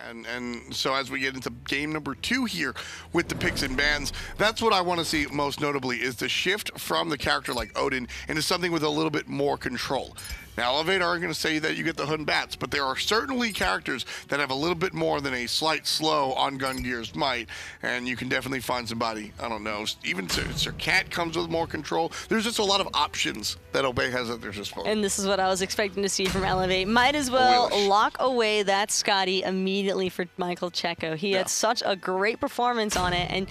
And so as we get into game number 2 here with the picks and bans, that's what I want to see most notably is the shift from the character like Odin into something with a little bit more control. Now, Elevate aren't going to say that you get the hood and bats, but there are certainly characters that have a little bit more than a slight slow on gun gear's might, and you can definitely find somebody, I don't know, even Serqet comes with more control. There's just a lot of options that Obey has at their disposal. And this is what I was expecting to see from Elevate. Might as well lock away that Skadi immediately for Michael Checo. He had such a great performance on it, and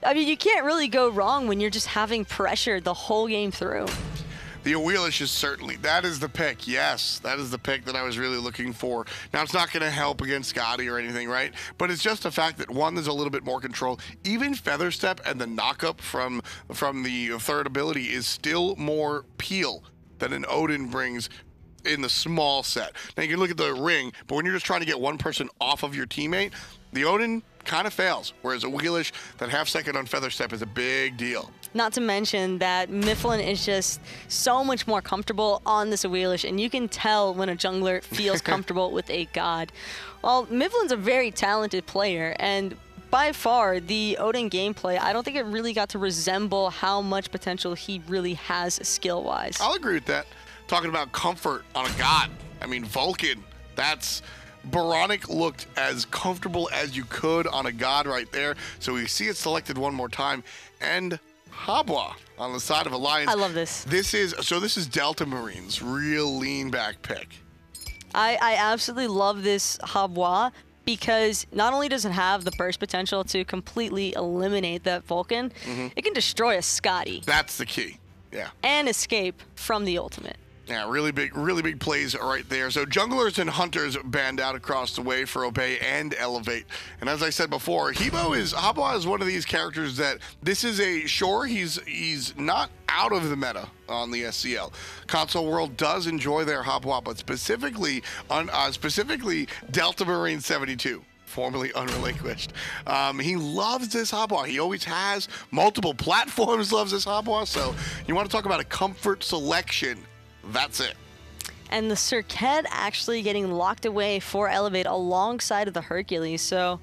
I mean, you can't really go wrong when you're just having pressure the whole game through. The Awilix is certainly, that is the pick. Yes, that is the pick that I was really looking for. Now, it's not going to help against Skadi or anything, right? But it's just the fact that, one, there's a little bit more control. Even Feather Step and the knockup from the third ability is still more peel than an Odin brings in the small set. Now, you can look at the ring, but when you're just trying to get one person off of your teammate, the Odin kind of fails, whereas Awilix, that half second on Feather Step is a big deal. Not to mention that Myflin is just so much more comfortable on this Awilix, and you can tell when a jungler feels comfortable with a god. Well, Myflin's a very talented player, and by far, the Odin gameplay, I don't think it really got to resemble how much potential he really has skill-wise. I'll agree with that. Talking about comfort on a god, I mean, Vulcan, that's... oBoronic looked as comfortable as you could on a god right there. So we see it selected one more time. And Habwa on the side of Alliance. I love this. This is Delta Marine's real lean back pick. I absolutely love this Habwa because not only does it have the burst potential to completely eliminate that Vulcan, it can destroy a Skadi. That's the key. Yeah. And escape from the ultimate. Yeah, really big plays right there. So junglers and hunters banned out across the way for Obey and Elevate. And as I said before, Habwa is one of these characters that this is he's not out of the meta on the SCL. Console World does enjoy their Habwa, but specifically Delta Marine 72. Formerly Unrelinquished. He loves this Habwa. He always has. Multiple platforms loves this Habwa. So you want to talk about a comfort selection. That's it. And the Serqet actually getting locked away for Elevate alongside of the Hercules. So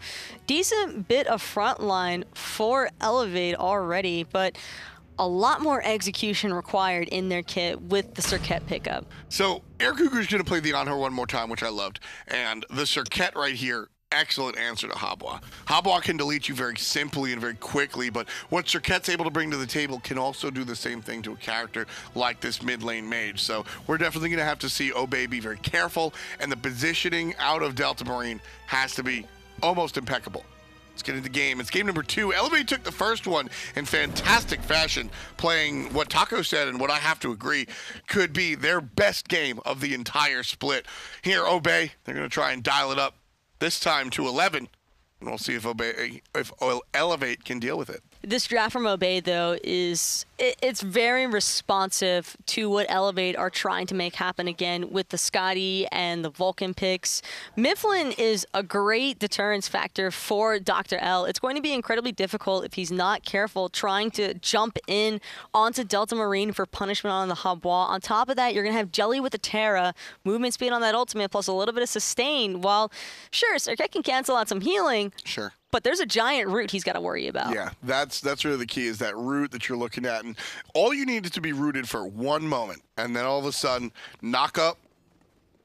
decent bit of front line for Elevate already, but a lot more execution required in their kit with the Serqet pickup. So Hercules going to play the Anhur one more time, which I loved. And the Serqet right here, excellent answer to Habwa. Habwa can delete you very simply and very quickly, but what Serqet's able to bring to the table can also do the same thing to a character like this mid lane mage. So we're definitely going to have to see Obey be very careful, and the positioning out of Delta Marine has to be almost impeccable. Let's get into the game. It's game number 2. Elevate took the first one in fantastic fashion, playing what Taco said and what I have to agree could be their best game of the entire split. Here, Obey, they're going to try and dial it up. This time to 11, and we'll see if Elevate can deal with it. This draft from Obey, though, it's very responsive to what Elevate are trying to make happen again with the Skadi and the Vulcan picks. Myflin is a great deterrence factor for DoctorL. It's going to be incredibly difficult if he's not careful trying to jump in onto Delta Marine for punishment on the Habwa. On top of that, you're going to have Jelly with the Terra, movement speed on that ultimate, plus a little bit of sustain. While, sure, Serqet can cancel out some healing. Sure. But there's a giant root he's got to worry about. Yeah, that's really the key, is that root that you're looking at. And all you need is to be rooted for one moment. And then all of a sudden, knock up.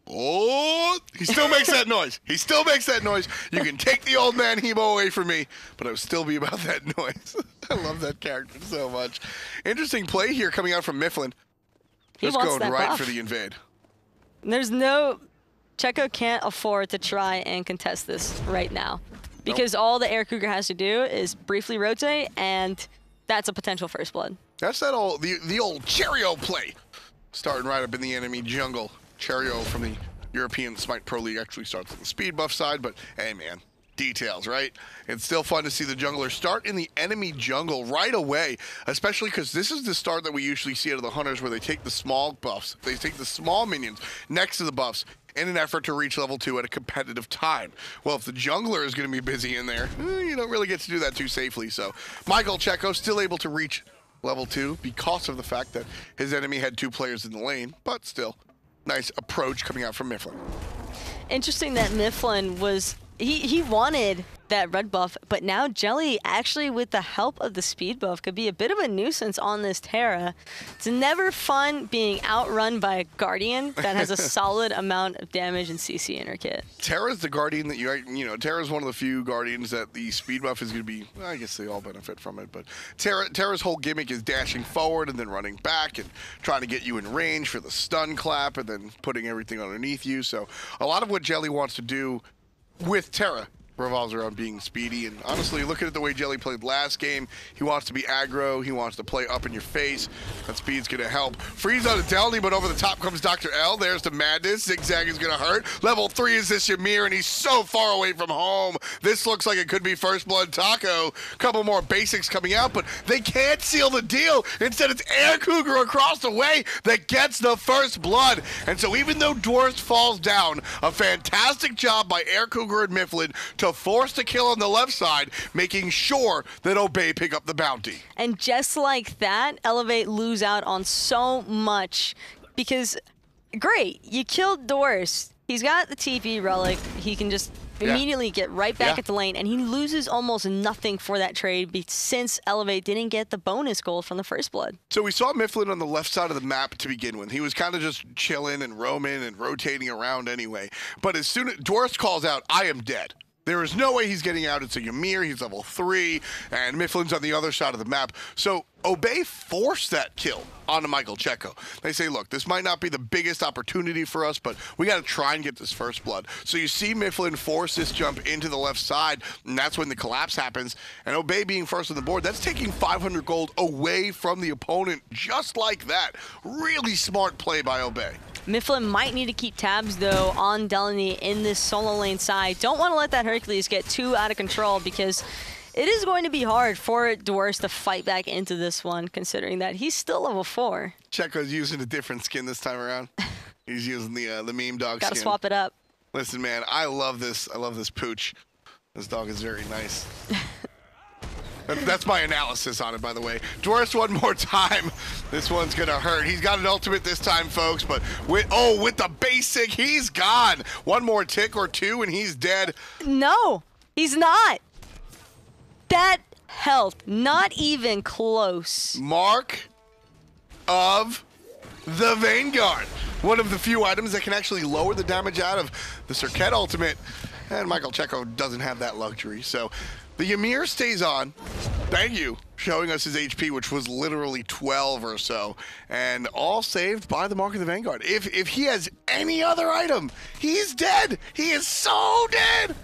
Oh, he still makes that noise. He still makes that noise. You can take the old man Hebo away from me, but it'll still be about that noise. I love that character so much. Interesting play here coming out from Myflin. Just going right buff for the invade. There's no... Checo can't afford to try and contest this right now. Because all the Air Cougar has to do is briefly rotate, and that's a potential first blood. That's the old Checo play. Starting right up in the enemy jungle. Checo from the European Smite Pro League actually starts on the speed buff side, but hey man, details, right? It's still fun to see the jungler start in the enemy jungle right away, especially because this is the start that we usually see out of the hunters, where they take the small buffs, they take the small minions next to the buffs, in an effort to reach level 2 at a competitive time. Well, if the jungler is going to be busy in there, you don't really get to do that too safely. So Michael Checo still able to reach level 2 because of the fact that his enemy had 2 players in the lane, but still, nice approach coming out from Myflin. Interesting that Myflin was he wanted that red buff, but now Jelly, actually with the help of the speed buff, could be a bit of a nuisance on this Terra. It's never fun being outrun by a Guardian that has a solid amount of damage and CC in her kit. Terra's the Guardian that Terra's one of the few Guardians that the speed buff is going to be, well, I guess they all benefit from it, but Terra's whole gimmick is dashing forward and then running back and trying to get you in range for the stun clap and then putting everything underneath you. So a lot of what Jelly wants to do with Terra revolves around being speedy, and honestly, looking at the way Jelly played last game, he wants to be aggro, he wants to play up in your face. That speed's gonna help. Freeze out of Delnyy, but over the top comes DoctorL. There's the madness. Zigzag is gonna hurt. Level 3 is this Ymir, and he's so far away from home. This looks like it could be First Blood Taco. Couple more basics coming out, but they can't seal the deal. Instead, it's Air Cougar across the way that gets the first blood. And so even though Dwurst falls down, a fantastic job by Air Cougar and Myflin to force the kill on the left side, making sure that Obey pick up the bounty. And just like that, Elevate lose out on so much because, great, you killed Dwurst. He's got the TP relic. He can just immediately get right back at the lane, and he loses almost nothing for that trade since Elevate didn't get the bonus gold from the first blood. So we saw Myflin on the left side of the map to begin with. He was kind of just chilling and roaming and rotating around anyway. But as soon as Dwurst calls out, I am dead. There is no way he's getting out. It's a Ymir, he's level 3, and Myflin's on the other side of the map. So Obey forced that kill onto Michael Checo. They say, look, this might not be the biggest opportunity for us, but we got to try and get this first blood. So you see Myflin force this jump into the left side, and that's when the collapse happens. And Obey being first on the board, that's taking 500 gold away from the opponent just like that. Really smart play by Obey. Myflin might need to keep tabs, though, on Delnyy in this solo lane side. Don't want to let that Hercules get too out of control because it is going to be hard for Dwurst to fight back into this one, considering that he's still level 4. Checo's using a different skin this time around. He's using the meme dog Gotta skin. swap it up. Listen, man, I love this. I love this pooch. This dog is very nice. That's my analysis on it, by the way. Dwurst one more time. This one's gonna hurt. He's got an ultimate this time, folks, but with the basic, he's gone. One more tick or two, and he's dead. No, he's not. That health, not even close. Mark of the Vanguard. One of the few items that can actually lower the damage out of the Serqet ultimate, and Michael Checo doesn't have that luxury, so the Ymir stays on. Thank you, showing us his HP, which was literally 12 or so, and all saved by the Mark of the Vanguard. If he has any other item, he's dead. He is so dead.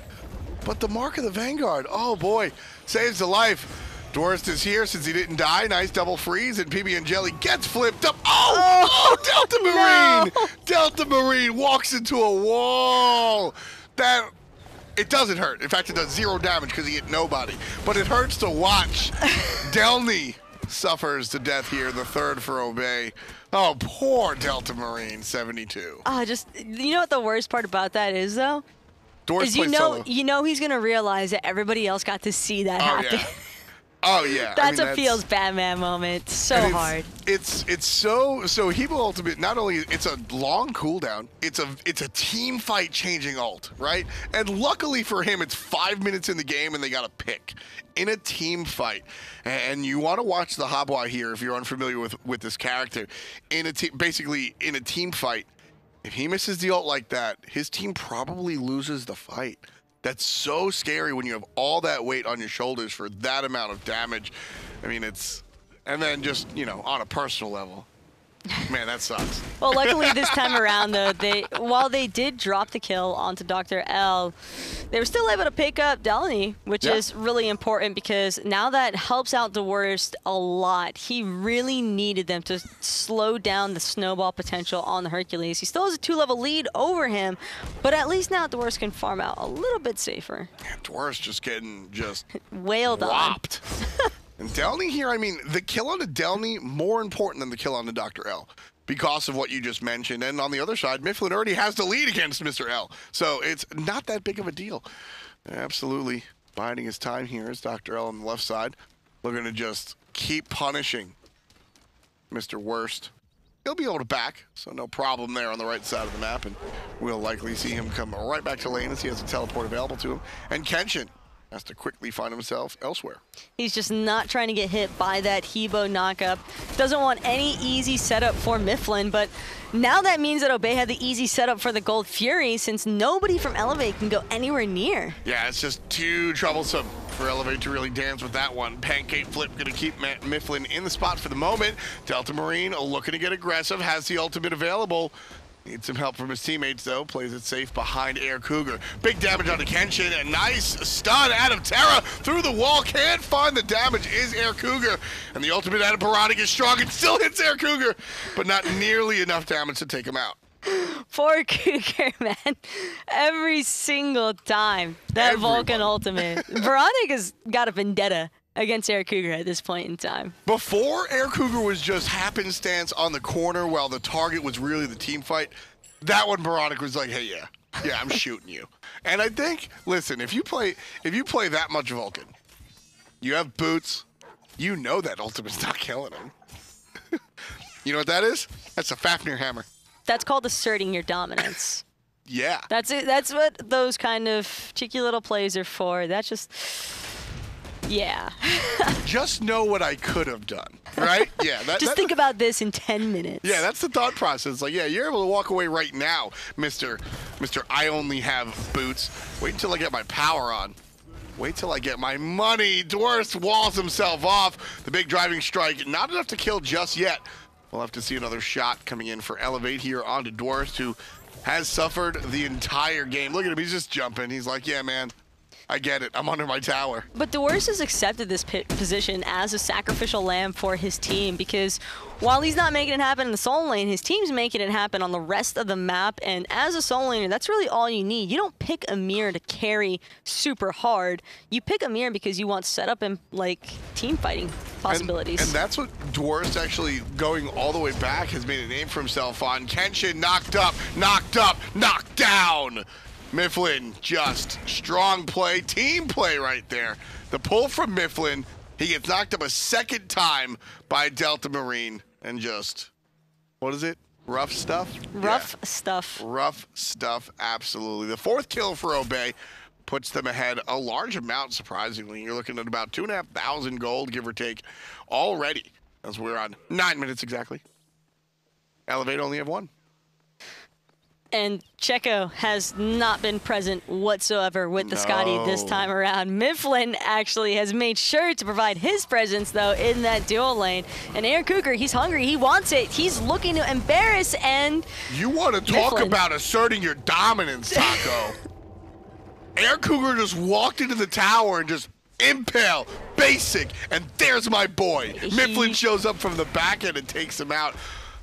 But the Mark of the Vanguard, oh boy, saves the life. Dwurst is here since he didn't die. Nice double freeze, and pbnjellly gets flipped up. Oh, Delta Marine! No. Delta Marine walks into a wall. It doesn't hurt. In fact, it does 0 damage because he hit nobody. But it hurts to watch. Delnyy suffers to death here, the third for Obey. Oh, poor Delta Marine, 72. You know what the worst part about that is, though? Dwurst Is plays solo. you know he's going to realize that everybody else got to see that happen. Yeah. Oh, yeah. That's a feels Batman moment. So hard. It's so Hebo Ultimate, not only it's a long cooldown, it's a team fight changing ult, right? And luckily for him, it's 5 minutes in the game and they got a pick in a team fight. And you want to watch the Habwa here if you're unfamiliar with this character. Basically in a team fight, if he misses the ult like that, his team probably loses the fight. That's so scary when you have all that weight on your shoulders for that amount of damage. I mean, and then just, on a personal level, man, that sucks. Well, luckily this time around, though, while they did drop the kill onto DoctorL, they were still able to pick up Delnyy, which is really important because now that helps out Dwurst a lot. He really needed them to slow down the snowball potential on the Hercules. He still has a 2-level lead over him, but at least now Dwurst can farm out a little bit safer. Man, Dwurst just getting wailed whopped. And Delnyy here, I mean, the kill on the Delnyy, more important than the kill on the DoctorL because of what you just mentioned. And on the other side, Myflin already has the lead against Mr. L. So it's not that big of a deal. Absolutely biding his time here is DoctorL on the left side. Looking to just keep punishing Mr. Worst. he'll be able to back, so no problem there on the right side of the map, and we'll likely see him come right back to lane as he has a teleport available to him. And Kenshin has to quickly find himself elsewhere. He's just not trying to get hit by that Hebo knockup. Doesn't want any easy setup for Myflin, but now that means that Obey had the easy setup for the Gold Fury since nobody from Elevate can go anywhere near. Yeah, it's just too troublesome for Elevate to really dance with that one. Pancake flip gonna keep Myflin in the spot for the moment. Delta Marine looking to get aggressive, has the ultimate available. Needs some help from his teammates, though. Plays it safe behind Air Cougar. Big damage onto Kenshin. A nice stun out of Terra through the wall. Can't find the damage. Is Air Cougar. And the ultimate out of Oboronic is strong. It still hits Air Cougar, but not nearly enough damage to take him out. Poor Cougar, man. Every single time. That Vulcan ultimate. Oboronic has got a vendetta against Air Cougar at this point in time. Before, Air Cougar was just happenstance on the corner while the target was really the team fight. That one, Oboronic was like, hey, yeah, I'm shooting you. And I think, listen, if you play that much Vulcan, you have boots, you know that ultimate's not killing him. You know what that is? That's a Fafnir hammer. That's called asserting your dominance. Yeah. That's it. That's what those kind of cheeky little plays are for. That's just... yeah. Just know what I could have done, right? Yeah. Just think about this in 10 minutes. Yeah, that's the thought process. Like, yeah, you're able to walk away right now, Mr. I only have boots. Wait until I get my power on. Wait till I get my money. Dwurst walls himself off. The big driving strike, not enough to kill just yet. We'll have to see another shot coming in for Elevate here onto Dwurst, who has suffered the entire game. Look at him, he's just jumping. He's like, yeah, man. I get it. I'm under my tower. But Dwurst has accepted this position as a sacrificial lamb for his team because while he's not making it happen in the solo lane, his team's making it happen on the rest of the map. And as a solo laner, that's really all you need. You don't pick Ymir to carry super hard. You pick Ymir because you want setup and like team fighting possibilities. And that's what Dwurst actually going all the way back has made a name for himself on. Kenshin knocked up, knocked down. Myflin, just strong play, team play right there. The pull from Myflin, he gets knocked up a second time by Delta Marine, and just, what is it? Rough stuff? Rough stuff. Rough stuff, absolutely. The fourth kill for Obey puts them ahead a large amount, surprisingly. You're looking at about 2,500 gold, give or take, already, as we're on 9 minutes exactly. Elevate only have one. And Checo has not been present whatsoever with the Skadi this time around. Myflin actually has made sure to provide his presence, though, in that dual lane. And Air Cougar, he's hungry. He wants it. He's looking to embarrass, and you want to talk about asserting your dominance, Taco. Air Cougar just walked into the tower and just impale, basic, and there's my boy. Myflin shows up from the back end and takes him out.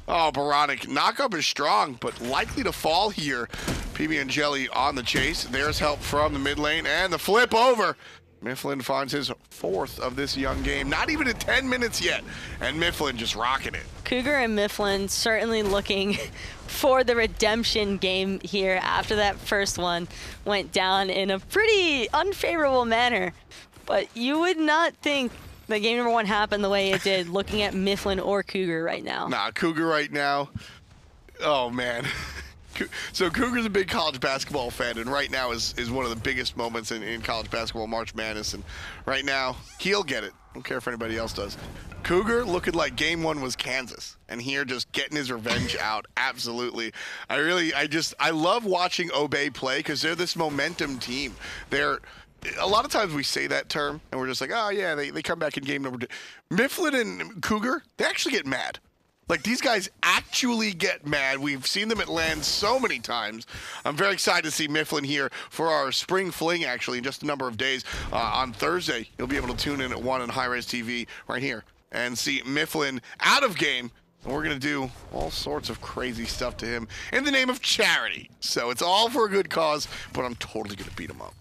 Oh, Oboronic. Knockup is strong, but likely to fall here. pbnjellly on the chase. There's help from the mid lane, and the flip over. Myflin finds his fourth of this young game. Not even at 10 minutes yet, and Myflin just rocking it. Cougar and Myflin certainly looking for the redemption game here after that first one went down in a pretty unfavorable manner. But you would not think the game number one happened the way it did, looking at Myflin or Cougar right now. Nah, Cougar right now, oh man. So Cougar's a big college basketball fan, and right now is one of the biggest moments in college basketball, March Madness, and right now, he'll get it. I don't care if anybody else does. Cougar looking like game one was Kansas, and here just getting his revenge out, absolutely. I love watching Obey play, because they're this momentum team. A lot of times we say that term, and we're just like, oh, yeah, they come back in game number 2. Myflin and Cougar, they actually get mad. Like, these guys actually get mad. We've seen them at LAN so many times. I'm very excited to see Myflin here for our spring fling, actually, in just a number of days. On Thursday, you'll be able to tune in at 1 on hi-rez TV right here and see Myflin out of game. And we're going to do all sorts of crazy stuff to him in the name of charity. So it's all for a good cause, but I'm totally going to beat him up.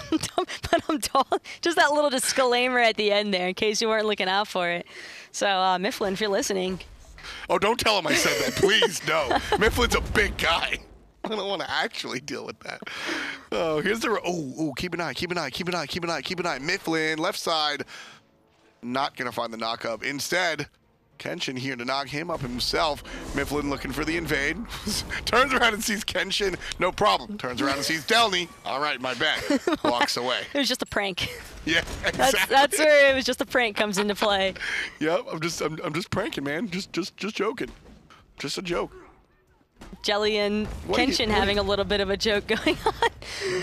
But I'm told, just that little disclaimer at the end there in case you weren't looking out for it. So, Myflin, if you're listening. Oh, don't tell him I said that, please, no. Myflin's a big guy. I don't want to actually deal with that. Oh, here's the, keep an eye. Myflin, left side, not going to find the knock-up. Instead, Kenshin here to knock him up himself. Myflin looking for the invade. Turns around and sees Kenshin. No problem. Turns around and sees Delnyy. All right, my bad. Walks away. It was just a prank. Yeah, exactly. That's where it was just a prank comes into play. Yep, I'm just pranking, man. Just joking. Just a joke. Jelly and Kenshin having a little bit of a joke going on.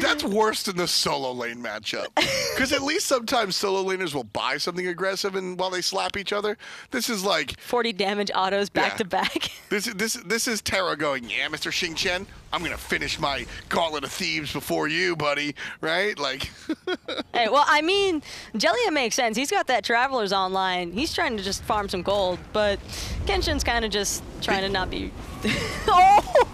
That's worse than the solo lane matchup. Because at least sometimes solo laners will buy something aggressive and while they slap each other. This is like 40 damage autos back to back. This is Terra going, yeah, Mr. Xing, I'm gonna finish my Gauntlet of Thieves before you, buddy. Right? Like Hey, well, I mean, Jelly, it makes sense. He's got that Travelers online. He's trying to just farm some gold, but Kenshin's kind of just trying to not be oh!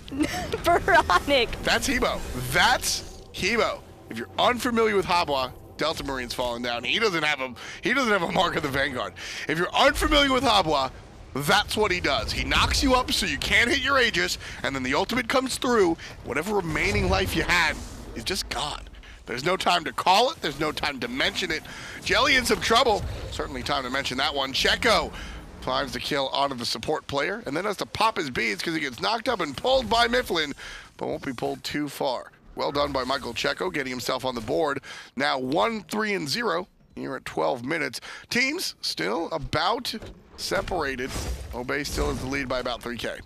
Oboronic. That's Hebo. That's Hebo. If you're unfamiliar with Habwa, Delta Marine's falling down. He doesn't have a mark of the Vanguard. If you're unfamiliar with Habwa, that's what he does. He knocks you up so you can't hit your Aegis, and then the ultimate comes through. Whatever remaining life you had is just gone. There's no time to call it. There's no time to mention it. Jelly in some trouble. Certainly time to mention that one. Checo finds the kill onto the support player, and then has to pop his beads because he gets knocked up and pulled by Myflin, but won't be pulled too far. Well done by Michael Checo, getting himself on the board. Now 1-3-0 here at 12 minutes. Teams still about separated. Obey still has the lead by about 3K.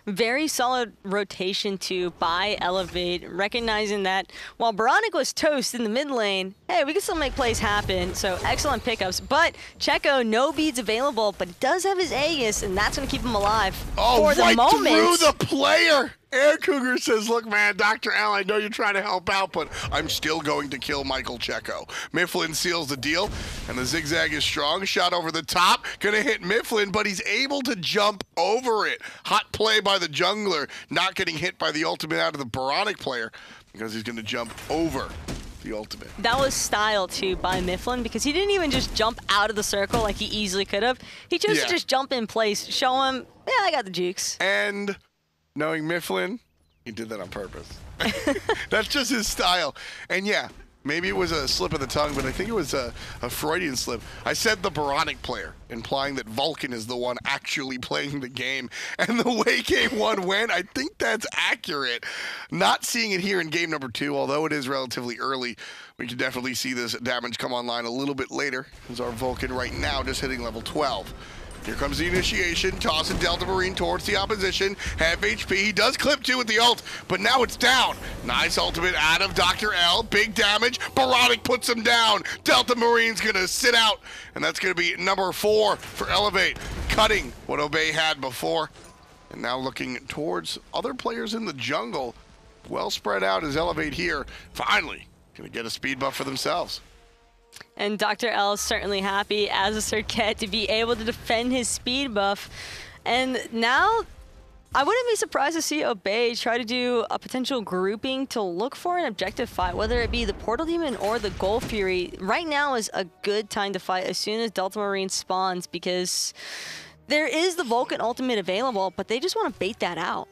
Very solid rotation to buy Elevate, recognizing that while Oboronic was toast in the mid lane, hey, we can still make plays happen, so excellent pickups. But Checo, no beads available, but he does have his Aegis, and that's going to keep him alive for the right moment. Through the player! Air Cougar says, look, man, DoctorL, I know you're trying to help out, but I'm still going to kill Michael Checo. Myflin seals the deal, and the zigzag is strong. Shot over the top, gonna hit Myflin, but he's able to jump over it. Hot play by the jungler, not getting hit by the ultimate out of the Oboronic player, because he's gonna jump over the ultimate. That was style, too, by Myflin, because he didn't even just jump out of the circle like he easily could have. He chose to just jump in place, show him, yeah, I got the jukes. And knowing Myflin, he did that on purpose. That's just his style. And yeah, maybe it was a slip of the tongue, but I think it was a Freudian slip. I said the Oboronic player, implying that Vulcan is the one actually playing the game. And the way game one went, I think that's accurate. Not seeing it here in game number 2, although it is relatively early. We can definitely see this damage come online a little bit later, as our Vulcan right now just hitting level 12. Here comes the initiation, tossing Delta Marine towards the opposition. Half HP, he does clip 2 with the ult, but now it's down. Nice ultimate out of DoctorL, big damage. Oboronic puts him down. Delta Marine's gonna sit out, and that's gonna be number 4 for Elevate, cutting what Obey had before. And now looking towards other players in the jungle. Well spread out is Elevate here. Finally, gonna get a speed buff for themselves. And DoctorL is certainly happy as a Serqet to be able to defend his speed buff. And now, I wouldn't be surprised to see Obey try to do a potential grouping to look for an objective fight, whether it be the Portal Demon or the Gold Fury. Right now is a good time to fight as soon as Delta Marine spawns, because there is the Vulcan ultimate available, but they just want to bait that out.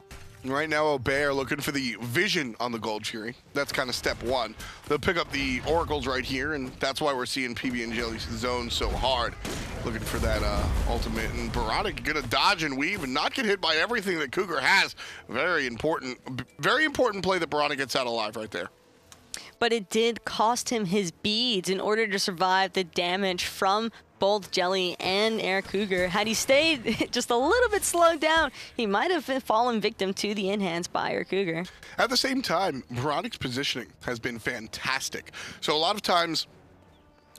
Right now, Obey are looking for the vision on the Gold Fury. That's kind of step 1. They'll pick up the Oracles right here, and that's why we're seeing pbnjellly's zone so hard. Looking for that ultimate, and Oboronic gonna dodge and weave and not get hit by everything that Cougar has. Very important play that Oboronic gets out alive right there. But it did cost him his beads in order to survive the damage from both Jelly and Air Cougar. Had he stayed just a little bit slowed down, he might have fallen victim to the enhance by Air Cougar. At the same time, Oboronic's positioning has been fantastic. So a lot of times,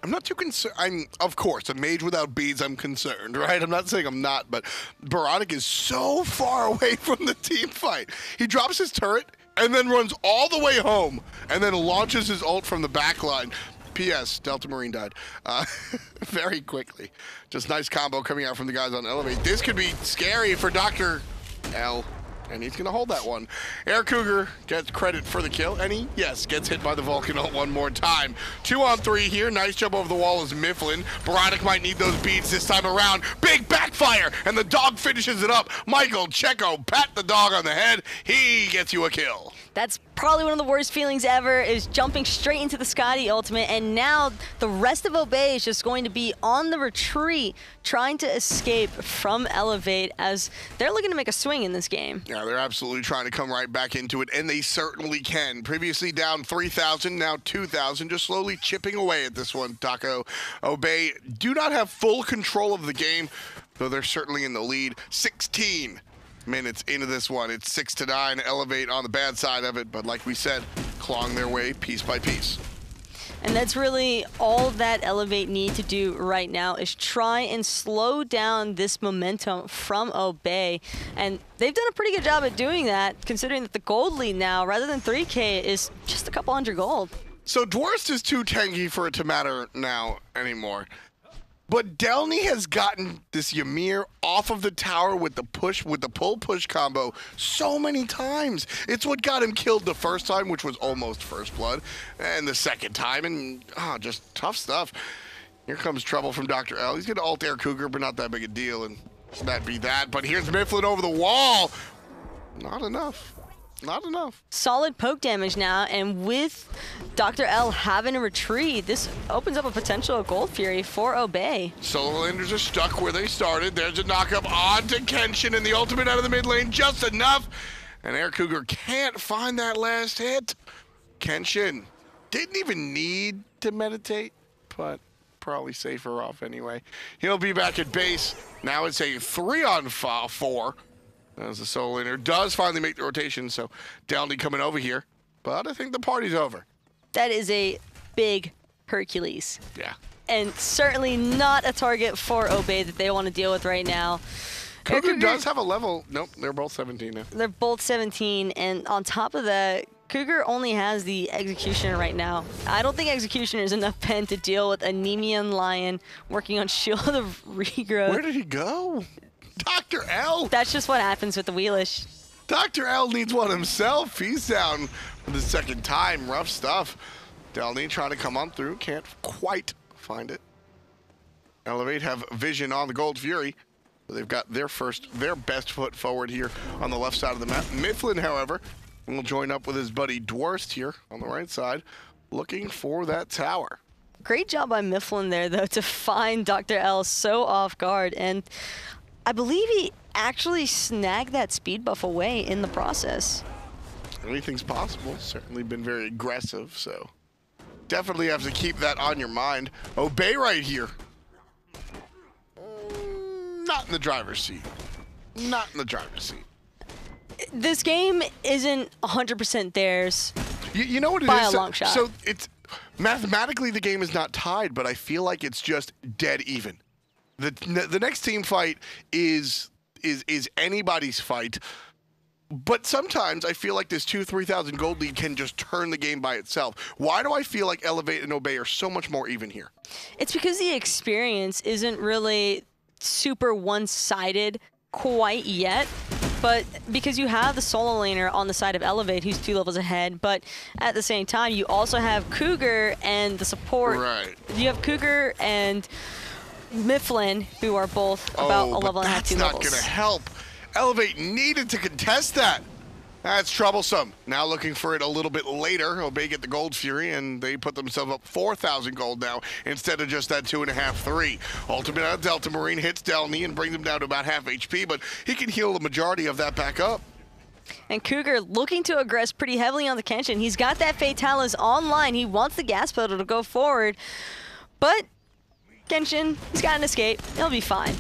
I'm not too concerned. Of course, a mage without beads, I'm concerned, right? I'm not saying I'm not, but Oboronic is so far away from the team fight. He drops his turret and then runs all the way home and then launches his ult from the back line. P.S. Delta Marine died very quickly. Just nice combo coming out from the guys on Elevate. This could be scary for DoctorL, and he's going to hold that one. Air Cougar gets credit for the kill, and he, yes, gets hit by the Vulcan ult one more time. 2 on 3 here. Nice jump over the wall is Myflin. Oboronic might need those beats this time around. Big backfire, and the dog finishes it up. Michael Checo pat the dog on the head. He gets you a kill. That's probably one of the worst feelings ever, is jumping straight into the Skadi ultimate, and now the rest of Obey is just going to be on the retreat, trying to escape from Elevate as they're looking to make a swing in this game. Yeah, they're absolutely trying to come right back into it, and they certainly can. Previously down 3,000, now 2,000, just slowly chipping away at this one, Taco. Obey do not have full control of the game, though they're certainly in the lead. 16 minutes into this one. It's 6-9, Elevate on the bad side of it, but like we said, clawing their way piece by piece. And that's really all that Elevate need to do right now, is try and slow down this momentum from Obey. And they've done a pretty good job at doing that, considering that the gold lead now, rather than 3K, is just a couple hundred gold. So Dwurst is too tanky for it to matter now anymore. But Delnyy has gotten this Ymir off of the tower with the pull-push combo so many times. It's what got him killed the first time, which was almost first blood, and the second time, and just tough stuff. Here comes trouble from DoctorL. He's going to ult Air Cougar, but not that big a deal, and that be that. But here's Myflin over the wall. Not enough. Not enough. Solid poke damage now, and with DoctorL having a retreat, this opens up a potential Gold Fury for Obey. Solo landers are stuck where they started. There's a knock-up onto Kenshin, and the ultimate out of the mid lane, just enough. And Air Cougar can't find that last hit. Kenshin didn't even need to meditate, but probably safer off anyway. He'll be back at base. Now it's a 3-on-4. As the solo laner does finally make the rotation, so Delnyy coming over here. But I think the party's over. That is a big Hercules. Yeah. And certainly not a target for Obey that they want to deal with right now. Cougar does have a level. Nope, they're both 17 now. They're both 17, and on top of that, Cougar only has the Executioner right now. I don't think Executioner is enough pen to deal with a Nemean Lion working on Shield of Regrowth. Where did he go? DoctorL! That's just what happens with the Wheelish. DoctorL needs one himself. He's down for the second time. Rough stuff. Delnyy trying to come on through. Can't quite find it. Elevate have vision on the Gold Fury. They've got their best foot forward here on the left side of the map. Myflin, however, will join up with his buddy Dwurst here on the right side, looking for that tower. Great job by Myflin there, though, to find DoctorL so off guard. And I believe he actually snagged that speed buff away in the process. Anything's possible. Certainly been very aggressive, so definitely have to keep that on your mind. Obey right here. Not in the driver's seat. Not in the driver's seat. This game isn't 100% theirs. You know what it is? By a long shot. So it's mathematically the game is not tied, but I feel like it's just dead even. The next team fight is anybody's fight, but sometimes I feel like this 2,000-3,000 gold lead can just turn the game by itself. Why do I feel like Elevate and Obey are so much more even here? It's because the experience isn't really super one-sided quite yet, but because you have the solo laner on the side of Elevate who's 2 levels ahead, but at the same time you also have Cougar and the support. Right. You have Cougar and Myflin, who are both about a level and a half, 2 levels. That's not going to help. Elevate needed to contest that. That's troublesome. Now looking for it a little bit later. Obey get the Gold Fury, and they put themselves up 4,000 gold now instead of just that 2.5, 3. Ultimate out of Delta Marine hits Delnyy and brings him down to about half HP, but he can heal the majority of that back up. And Cougar looking to aggress pretty heavily on the Kenshin. He's got that Fatalis online. He wants the gas pedal to go forward, but Kenshin, he's got an escape. He'll be fine.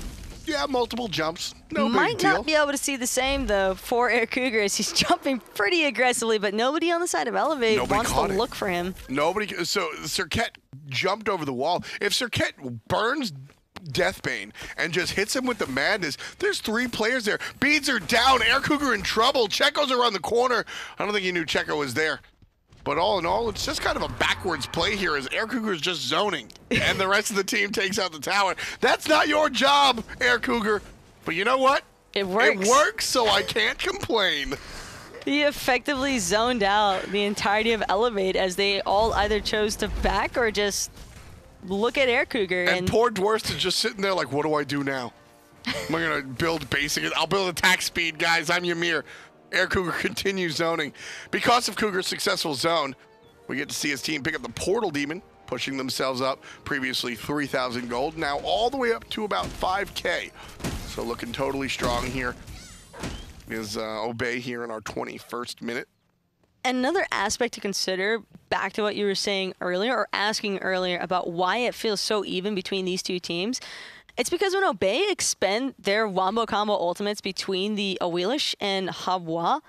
Yeah, multiple jumps. No big Might deal. not be able to see the same, though, for Air Cougar as he's jumping pretty aggressively, but nobody on the side of Elevate wants to look for him. Nobody. So Serqet jumped over the wall. If Serqet burns Deathbane and just hits him with the madness, there's 3 players there. Beads are down. Air Cougar in trouble. Checo's around the corner. I don't think he knew Checo was there. But all in all, it's just kind of a backwards play here as Air Cougar is just zoning, and the rest of the team takes out the tower. That's not your job, Air Cougar. But you know what? It works. It works, so I can't complain. He effectively zoned out the entirety of Elevate as they all either chose to back or just look at Air Cougar. And poor Dwurst is just sitting there like, what do I do now? Am I going to build basic? I'll build attack speed, guys. I'm Ymir. Air Cougar continues zoning. Because of Cougar's successful zone, we get to see his team pick up the Portal Demon, pushing themselves up, previously 3,000 gold, now all the way up to about 5K. So looking totally strong here is Obey here in our 21st minute. Another aspect to consider, back to what you were saying earlier, or asking earlier about why it feels so even between these two teams, it's because when Obey expend their wombo combo ultimates between the Awilix and Habwa,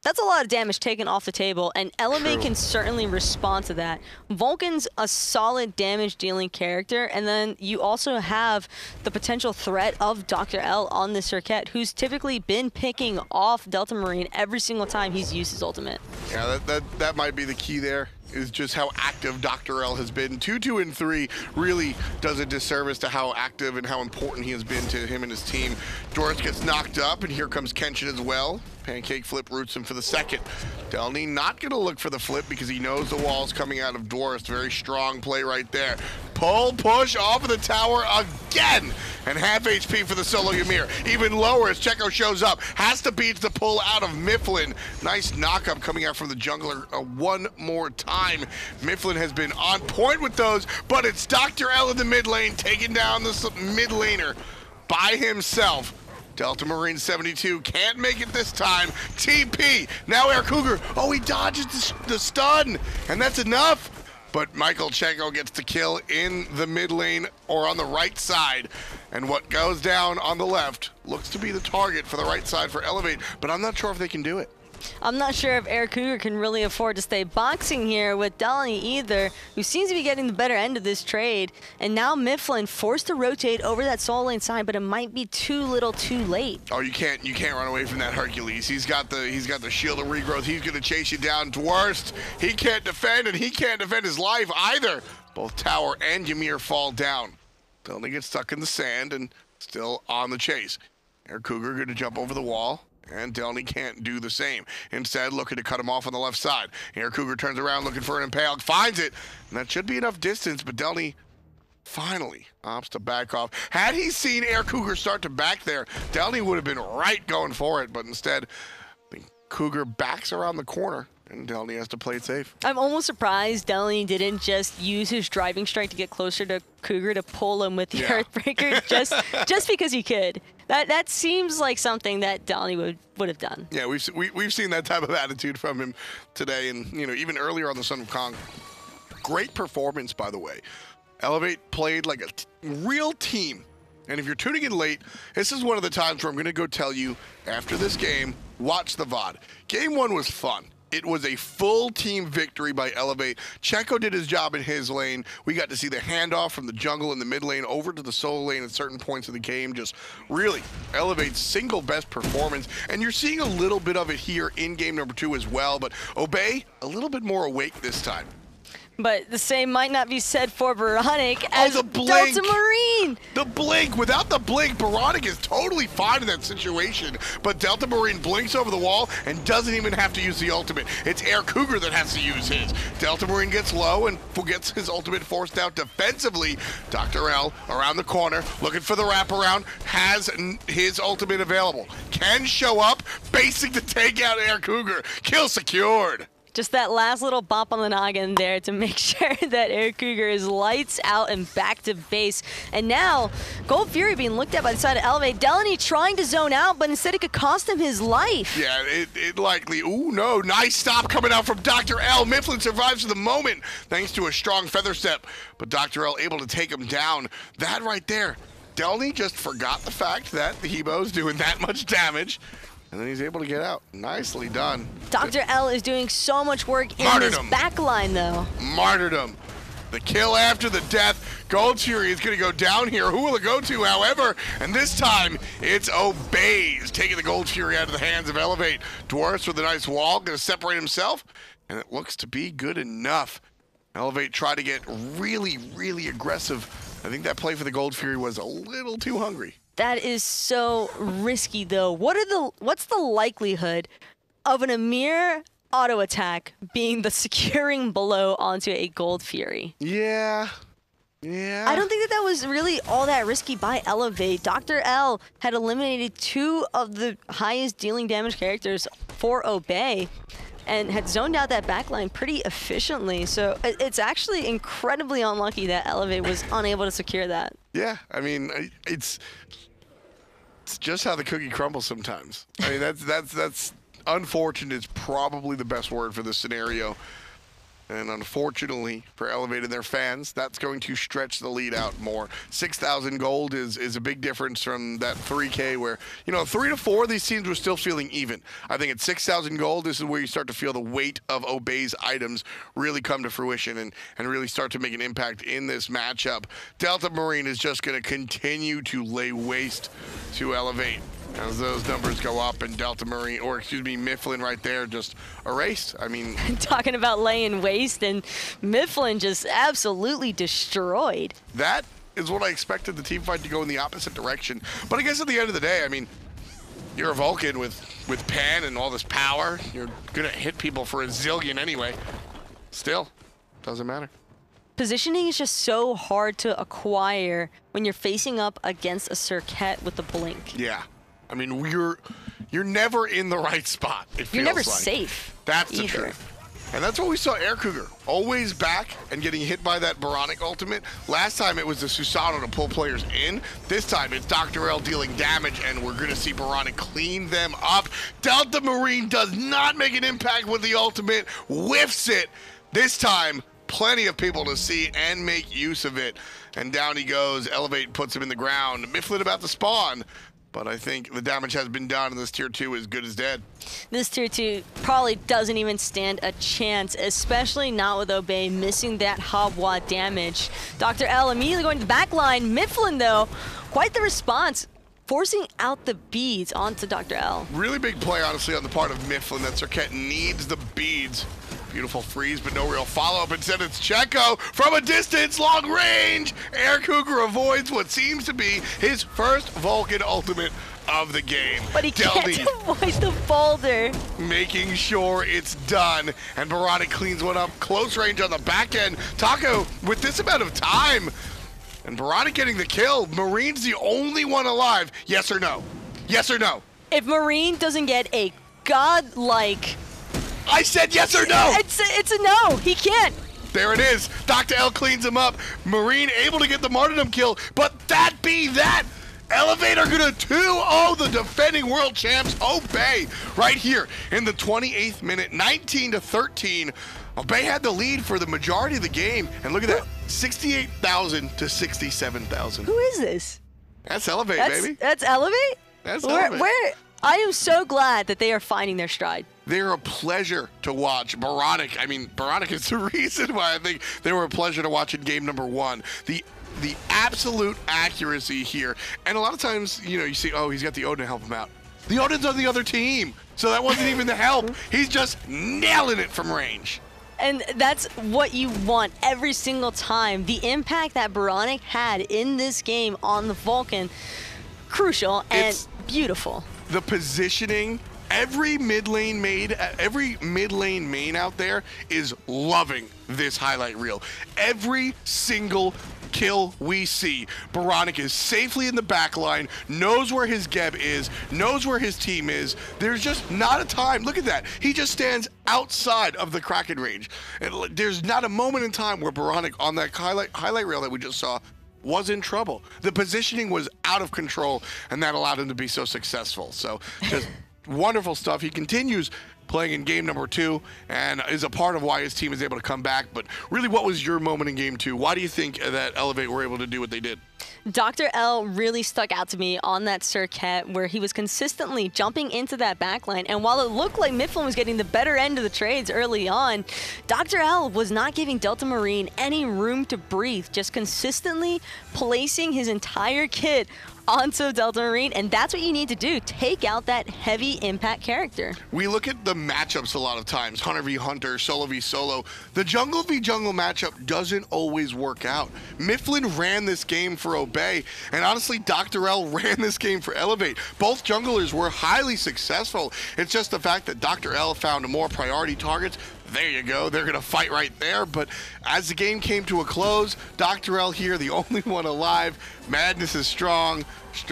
that's a lot of damage taken off the table, and Elevate can certainly respond to that. Vulcan's a solid damage-dealing character, and then you also have the potential threat of DoctorL on the Serqet, who's typically been picking off Delta Marine every single time he's used his ultimate. Yeah, that might be the key there, is just how active DoctorL has been. 2-2 and 3 really does a disservice to how active and how important he has been to him and his team. Dwurst gets knocked up, and here comes Kenshin as well. Pancake flip roots him for the second. Delnyy not going to look for the flip because he knows the wall's coming out of Dwurst. Very strong play right there. Pull, push off of the tower again. And half HP for the solo Ymir. Even lower as Checo shows up. Has to beat the pull out of Myflin. Nice knock-up coming out from the jungler one more time. Myflin has been on point with those, but it's DoctorL in the mid lane taking down the mid laner by himself. Delta Marine 72 can't make it this time. TP. Now Air Cougar. Oh, he dodges the stun, and that's enough. But Michael Checo gets the kill in the mid lane or on the right side. And what goes down on the left looks to be the target for the right side for Elevate, but I'm not sure if they can do it. I'm not sure if Air Cougar can really afford to stay boxing here with Delnyy either, who seems to be getting the better end of this trade. And now Myflin forced to rotate over that solo lane side, but it might be too little too late. Oh, you can't run away from that Hercules. He's got the shield of regrowth. He's gonna chase you down. Dwurst, he can't defend, and he can't defend his life either. Both Tower and Ymir fall down. Delnyy gets stuck in the sand and still on the chase. Air Cougar gonna jump over the wall, and Delnyy can't do the same. Instead, looking to cut him off on the left side. Air Cougar turns around looking for an impale, finds it, and that should be enough distance, but Delnyy finally opts to back off. Had he seen Air Cougar start to back there, Delnyy would have been right going for it, but instead, the Cougar backs around the corner, and Delnyy has to play it safe. I'm almost surprised Delnyy didn't just use his driving strike to get closer to Cougar to pull him with the Earthbreaker just because he could. That seems like something that Delnyy would have done. Yeah, we've seen that type of attitude from him today, and even earlier on the Son of Kong. Great performance, by the way. Elevate played like a real team. And if you're tuning in late, this is one of the times where I'm going to go tell you, after this game, watch the VOD. Game 1 was fun. It was a full team victory by Elevate. Checo did his job in his lane. We got to see the handoff from the jungle in the mid lane over to the solo lane at certain points of the game. Just really Elevate's single best performance. And you're seeing a little bit of it here in game number 2 as well. But Obey, a little bit more awake this time. But the same might not be said for oBoronic as the blink. Delta Marine. The blink. Without the blink, oBoronic is totally fine in that situation. But Delta Marine blinks over the wall and doesn't even have to use the ultimate. It's Air Cougar that has to use his. Delta Marine gets low and gets his ultimate forced out defensively. DoctorL around the corner, looking for the wraparound, has his ultimate available. Can show up, basic to take out Air Cougar. Kill secured. Just that last little bump on the noggin there to make sure that Air Cougar is lights out and back to base. And now, Gold Fury being looked at by the side of Elevate. Delnyy trying to zone out, but instead it could cost him his life. Yeah, it likely. Ooh, no. Nice stop coming out from DoctorL. Myflin survives for the moment thanks to a strong feather step. But DoctorL able to take him down. That right there. Delnyy just forgot the fact that the Hebo's doing that much damage. And then he's able to get out. Nicely done. DoctorL is doing so much work in this back line, though. Martyrdom. The kill after the death. Gold Fury is going to go down here. Who will it go to, however? And this time, it's Obeys taking the Gold Fury out of the hands of Elevate. Dwurst with a nice wall, going to separate himself. And it looks to be good enough. Elevate tried to get really, really aggressive. I think that play for the Gold Fury was a little too hungry. That is so risky, though. What's the likelihood of an Ymir auto attack being the securing blow onto a Gold Fury? Yeah. I don't think that was really all that risky by Elevate. DoctorL had eliminated 2 of the highest dealing damage characters for obey and had zoned out that backline pretty efficiently. So it's actually incredibly unlucky that Elevate was unable to secure that. Yeah, I mean, it's just how the cookie crumbles sometimes. I mean, that's unfortunate is probably the best word for this scenario. And unfortunately for Elevate and their fans, that's going to stretch the lead out more. 6,000 gold is a big difference from that 3K where, 3 to 4, these teams were still feeling even. I think at 6,000 gold, this is where you start to feel the weight of Obey's items really come to fruition and really start to make an impact in this matchup. Delta Marine is just going to continue to lay waste to Elevate as those numbers go up, and Delta Marine, or excuse me, Myflin right there just erased. I mean, talking about laying waste, and Myflin just absolutely destroyed. That is what I expected the team fight to go in the opposite direction. But I guess at the end of the day, I mean, you're a Vulcan with Pan and all this power. You're gonna hit people for a zillion anyway. Still, doesn't matter. Positioning is just so hard to acquire when you're facing up against a Serqet with the blink. Yeah. I mean, you're never in the right spot, it feels like. You're never safe. That's the truth. And that's what we saw Cougar always back and getting hit by that Oboronic ultimate. Last time it was the Susanoo to pull players in. This time it's DoctorL dealing damage, and we're going to see Oboronic clean them up. Delta Marine does not make an impact with the ultimate, whiffs it. This time, plenty of people to see and make use of it. And down he goes. Elevate puts him in the ground. Myflin about to spawn. But I think the damage has been done, and this tier 2 is good as dead. This tier 2 probably doesn't even stand a chance, especially not with Obey missing that Habwa damage. DoctorL immediately going to the back line. Myflin, though, quite the response, forcing out the beads onto DoctorL. Really big play, honestly, on the part of Myflin. That Serqet needs the beads. Beautiful freeze, but no real follow-up. Instead, it's Checo from a distance, long range. Cougar avoids what seems to be his first Vulcan ultimate of the game. But he can't avoid the boulder. Making sure it's done. And Oboronic cleans one up. Close range on the back end. Taco, with this amount of time, and Oboronic getting the kill. Marine's the only one alive. Yes or no? Yes or no? If Marine doesn't get a godlike... I said yes or no! It's a no. He can't. There it is. DoctorL cleans him up. Marine able to get the martyrdom kill, but that be that. Elevate are gonna 2-0 the defending world champs Obey right here in the 28th minute, 19-13. Obey had the lead for the majority of the game, and look at that, 68,000 to 67,000. Who is this? That's Elevate, baby. That's Elevate? That's Elevate. I am so glad that they are finding their stride. They're a pleasure to watch. Oboronic is the reason why I think they were a pleasure to watch in game number 1. The absolute accuracy here. And a lot of times, you see, oh, he's got the Odin to help him out. The Odin's on the other team, so that wasn't even the help. He's just nailing it from range. And that's what you want every single time. The impact that Oboronic had in this game on the Vulcan, crucial and beautiful. The positioning, every mid lane main out there is loving this highlight reel. Every single kill we see, Oboronic is safely in the back line, knows where his Geb is, knows where his team is. There's just not a time. Look at that. He just stands outside of the Kraken range. And there's not a moment in time where Oboronic on that highlight reel that we just saw was in trouble. The positioning was out of control, and that allowed him to be so successful. So just wonderful stuff. He continues playing in game number 2 and is a part of why his team is able to come back. But really, what was your moment in game 2? Why do you think that Elevate were able to do what they did? DoctorL really stuck out to me on that Serqet, where he was consistently jumping into that backline. And while it looked like Myflin was getting the better end of the trades early on, DoctorL was not giving Delta Marine any room to breathe, just consistently placing his entire kit onto Delta Marine, and that's what you need to do. Take out that heavy impact character. We look at the matchups a lot of times, Hunter v Hunter, Solo v Solo. The jungle v jungle matchup doesn't always work out. Myflin ran this game for Obey, and honestly, DoctorL ran this game for Elevate. Both junglers were highly successful. It's just the fact that DoctorL found more priority targets. There you go. They're going to fight right there. But as the game came to a close, DoctorL here, the only one alive. Madness is strong.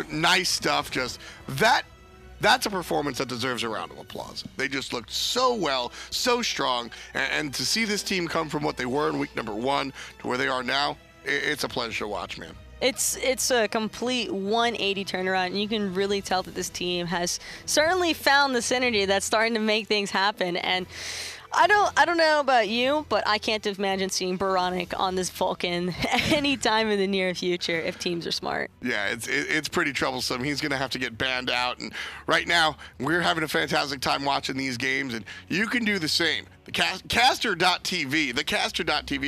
Nice stuff. Just that That's a performance that deserves a round of applause. They just looked so well, so strong, and to see this team come from what they were in week number 1 to where they are now, it's a pleasure to watch, man. It's a complete 180 turnaround, and you can really tell that this team has certainly found the synergy that's starting to make things happen. And I don't know about you, but I can't imagine seeing Oboronic on this Vulcan anytime in the near future if teams are smart. Yeah, it's pretty troublesome. He's going to have to get banned out. And right now, we're having a fantastic time watching these games, and you can do the same. The caster.tv,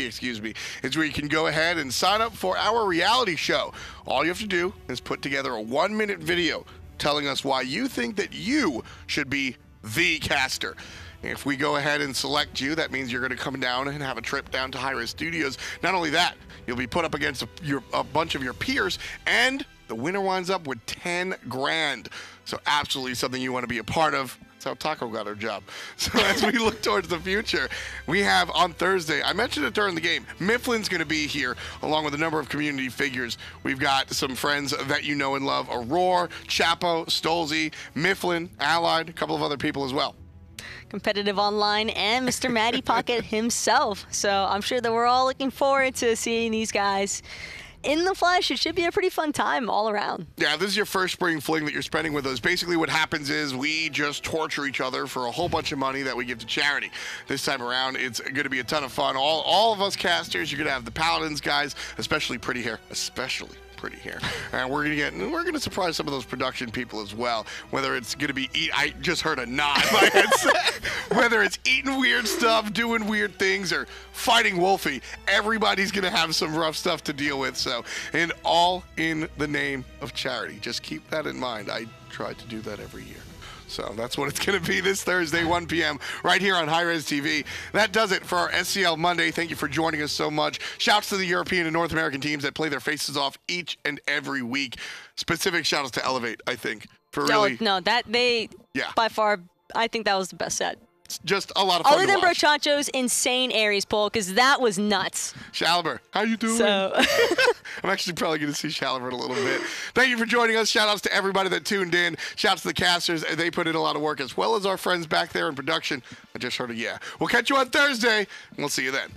excuse me, is where you can go ahead and sign up for our reality show. All you have to do is put together a 1-minute video telling us why you think that you should be the caster. If we go ahead and select you, that means you're going to come down and have a trip down to hi-rez Studios. Not only that, you'll be put up against a bunch of your peers, and the winner winds up with 10 grand. So absolutely something you want to be a part of. That's how Taco got her job. So as we look towards the future, we have on Thursday, I mentioned it during the game, Myflin's going to be here along with a number of community figures. We've got some friends that you know and love, Aurora, Chapo, Stolzy, Myflin, Allied, a couple of other people as well. Competitive online, and Mr. Matty Pocket himself. So I'm sure that we're all looking forward to seeing these guys in the flesh. It should be a pretty fun time all around. Yeah, this is your first spring fling that you're spending with us. Basically what happens is we just torture each other for a whole bunch of money that we give to charity. This time around, it's going to be a ton of fun. All of us casters, you're going to have the Paladins guys, especially pretty hair, and we're gonna surprise some of those production people as well. Whether it's gonna be I just heard a nod in my headset. Whether it's eating weird stuff, doing weird things, or fighting Wolfie, everybody's gonna have some rough stuff to deal with. So, and all in the name of charity. Just keep that in mind. I try to do that every year. So that's what it's going to be this Thursday, 1 p.m. right here on hi-rez TV. That does it for our SCL Monday. Thank you for joining us so much. Shouts to the European and North American teams that play their faces off each and every week. Specific shout-outs to Elevate, I think, for really... By far, I think that was the best set. Just a lot of fun Other than watch. Brochancho's insane Ares pull, because that was nuts. Shaliver, how you doing? So I'm actually probably going to see Shaliver in a little bit. Thank you for joining us. Shout outs to everybody that tuned in. Shouts to the casters. They put in a lot of work, as well as our friends back there in production. I just heard a yeah. We'll catch you on Thursday, and we'll see you then.